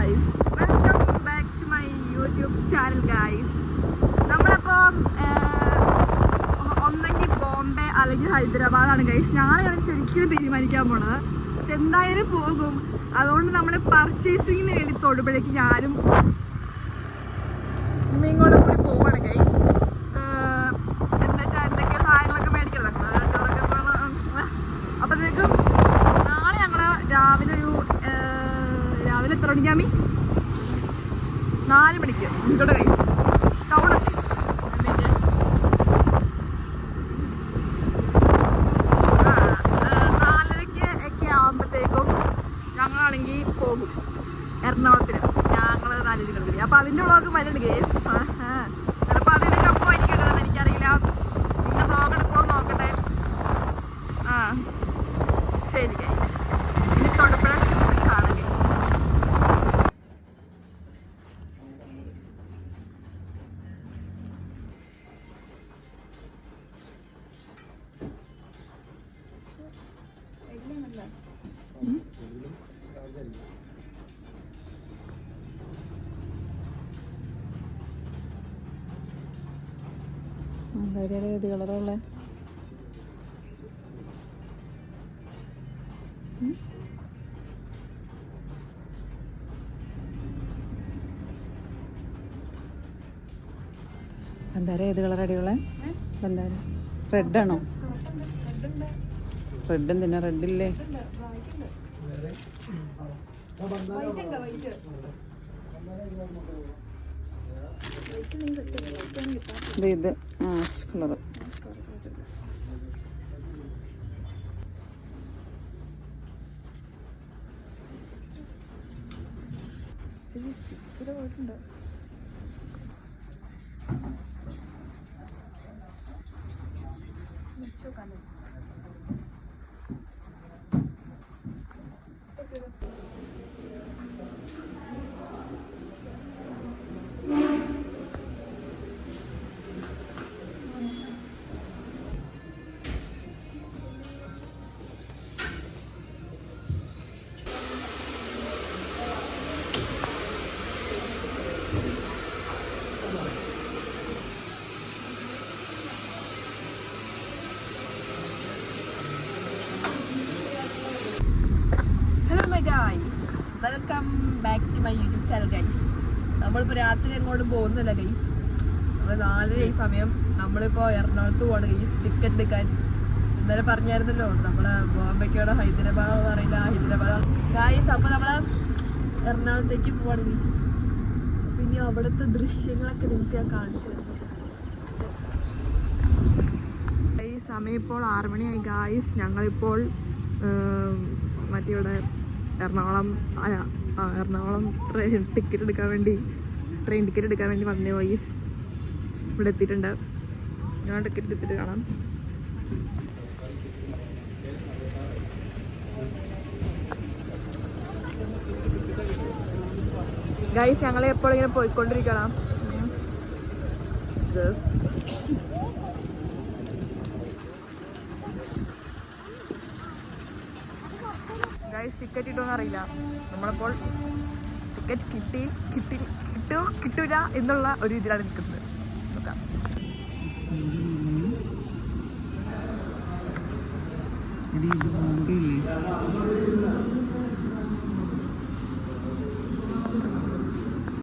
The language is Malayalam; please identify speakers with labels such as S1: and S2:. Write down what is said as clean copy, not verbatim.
S1: guys, welcome back to my YouTube channel guys. നമ്മളിപ്പോൾ ഒന്നെങ്കിൽ ബോംബെ അല്ലെങ്കിൽ ഹൈദരാബാദാണ് ഗൈസ്. ഞങ്ങളാണ് ശരിക്കും തീരുമാനിക്കാൻ പോണത്. പക്ഷെ എന്തായാലും പോകും. അതുകൊണ്ട് നമ്മൾ പർച്ചേസിങ്ങിന് വേണ്ടി തൊടുപുഴയ്ക്ക് ഞാനും ഇങ്ങോട്ട് കൂടി പോവാണ് ഗൈസ്. എന്താ വെച്ചാൽ എന്തൊക്കെയോ സാധനങ്ങളൊക്കെ മേടിക്കണം. അപ്പോഴത്തേക്കും നാളെ ഞങ്ങൾ രാവിലെ എത്ര മണിക്കാമി 4 മണിക്ക് ഇങ്ങോട്ട് ഗൈസ് ടൗണെത്തി. 4:30 ഒക്കെ ആകുമ്പോഴത്തേക്കും ഞങ്ങളാണെങ്കിൽ പോകും എറണാകുളത്തിന്. ഞങ്ങൾ 4 ജില്ലകളിൽ. അപ്പോൾ അതിൻ്റെ വ്ളോഗ് വരുന്നുണ്ട് ഗൈസ്. ചിലപ്പോൾ അതിനൊക്കെ അപ്പോൾ എനിക്കുണ്ടെന്ന് എനിക്കറിയില്ല. ഇന്ന് വ്ളോഗ് എടുക്കുമോ നോക്കട്ടെ. ശരി ഗൈസ്, ഇനി തൊടുപുഴ കാണാം ഗൈസ്. ഏത് കളറുള്ള ബന്ധാര ഏത് കളർ അടിയുള്ള ബന്ധാര? റെഡാണോ? റെഡ് എന്തിനാ? റെഡില്ലേ? ഇത് ആഷ് കളർ. പോയിട്ടുണ്ട്. Welcome back to my YouTube channel guys. നമ്മളിപ്പോൾ രാത്രി എങ്ങോട്ടും പോകുന്നില്ല ഗൈസ്. നമ്മൾ 4:30 സമയം നമ്മളിപ്പോൾ എറണാകുളത്ത് പോവാണ് ഗൈസ് ടിക്കറ്റ് എടുക്കാൻ. ഇന്നലെ പറഞ്ഞായിരുന്നല്ലോ നമ്മൾ ബോംബെക്കോടെ ഹൈദരാബാദാണെന്ന് അറിയില്ല, ഹൈദരാബാദ് ഗൈസ്. അപ്പോൾ നമ്മൾ എറണാകുളത്തേക്ക് പോവാണ് ഗൈസ്. പിന്നെ അവിടുത്തെ ദൃശ്യങ്ങളൊക്കെ നിങ്ങൾക്ക് ഞാൻ കാണിച്ചു തരാം. ഈ സമയം ഇപ്പോൾ 6 മണിയായി ഗൈസ്. ഞങ്ങളിപ്പോൾ മറ്റേ ഇവിടെ എറണാകുളം ട്രെയിൻ ടിക്കറ്റ് എടുക്കാൻ വേണ്ടി വന്നേ വൈസ് ഇവിടെ എത്തിയിട്ടുണ്ട്. ഞാൻ ടിക്കറ്റ് എടുത്തിട്ട് കാണാം. ഗൈസ് ഞങ്ങൾ എപ്പോഴും ഇങ്ങനെ പോയിക്കൊണ്ടിരിക്കണം. ഗൈസ് ടിക്കറ്റ് കിട്ടുമെന്ന് അറിയില്ല. നമ്മളിപ്പോൾ ടിക്കറ്റ് കിട്ടൂല എന്നുള്ള ഒരു ഇതിലാണ് നിൽക്കുന്നത്. നോക്കാം.